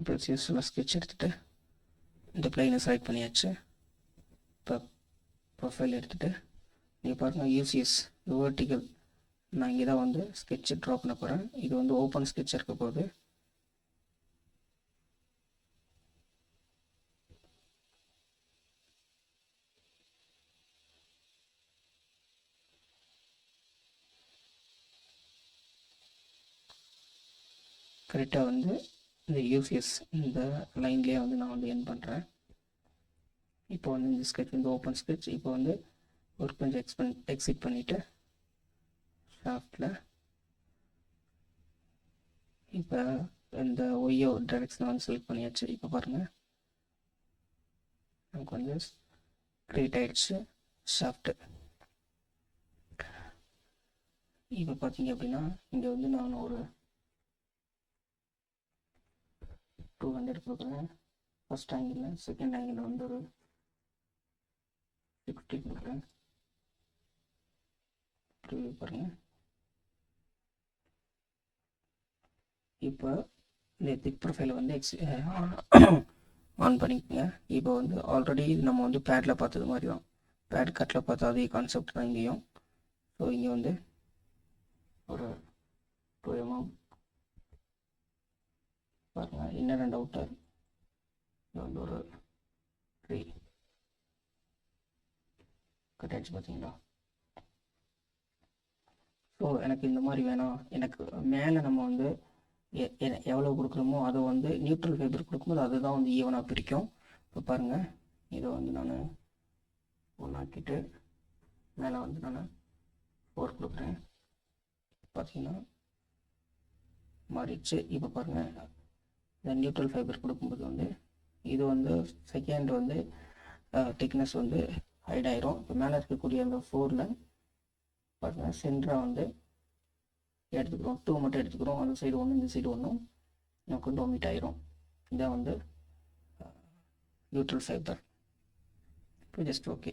இப்போ CSL sketch எடுத்துகிட்டு இந்த பிளைனை செலக்ட் பண்ணியாச்சு. இப்போ ப்ரொஃபைல் எடுத்துகிட்டு நீங்கள் பாருங்கள் யூசிஎஸ் வேர்ட்டிக்கல் நான் இங்கே தான் வந்து ஸ்கெட்சை ட்ரா பண்ண போகிறேன். இது வந்து ஓப்பன் ஸ்கெட்ச் இருக்க போகுது. கரெக்டாக வந்து இந்த யூசிஎஸ் இந்த லைன்லேயே வந்து நான் வந்து என் பண்ணுறேன். இப்போ வந்து இந்த ஸ்கெட்ச் வந்து ஓப்பன் ஸ்கெட்ச். இப்போ வந்து ஒரு கொஞ்சம் எக்ஸிட் பண்ணிவிட்டு ஷாஃப்டில் இப்போ இந்த ஒய்யோ டைரெக்ஷன் வந்து செலக்ட் பண்ணியாச்சு. இப்போ பாருங்கள் நமக்கு வந்து க்ரியேட் ஆகிடுச்சு ஷாஃப்ட்டு. இப்போ பார்த்தீங்க அப்படின்னா இங்கே வந்து நான் ஒரு 200 கொடுக்குறேன் ஃபஸ்ட் ஆங்கிளில். செகண்ட் ஆங்கிளில் வந்து ஒரு 60 கொடுக்குறேன். பாருங்கள் இப்போ இந்த திக் ப்ரொஃபைலை வந்து ஆன் பண்ணிக்கோங்க. இப்போ வந்து ஆல்ரெடி நம்ம வந்து பேடில் பார்த்தது மாதிரி தான், பேட் கட்டில் பார்த்தா அதே கான்செப்ட் தான் இங்கேயும். ஸோ இங்கே வந்து ஒரு 2 mm பாருங்கள், இன்னர் அண்ட் அவுட்டர் வந்து ஒரு 3 கட்டாச்சு பார்த்தீங்களா. ஸோ எனக்கு இந்த மாதிரி வேணாம், எனக்கு மேலே நம்ம வந்து எவ்வளோ கொடுக்குறோமோ அதை வந்து நியூட்ரல் ஃபைபர் கொடுக்கும்போது அதுதான் வந்து ஈவனாக பிரிக்கும். இப்போ பாருங்கள் இதை வந்து நான் ஒன்றாக்கிட்டு மேலே வந்து நான் 4 கொடுக்குறேன். பார்த்தீங்கன்னா மாறிடுச்சு. இப்போ பாருங்கள் இந்த நியூட்ரல் ஃபைபர் கொடுக்கும்போது வந்து இது வந்து செகண்ட் வந்து திக்னஸ் வந்து ஹைட் ஆயிரும். இப்போ மேலே இருக்கக்கூடிய அந்த 4ல் பாருங்கள் சென்டராக வந்து எடுத்துக்கிறோம், 2 மட்டும் எடுத்துக்கிறோம். அந்த சைடு 1 இந்த சைடு 1 நமக்கு வந்து ஒமிட் ஆயிரும். இதான் வந்து நியூட்ரல் ஃபைபர். இப்போ ஜஸ்ட் ஓகே.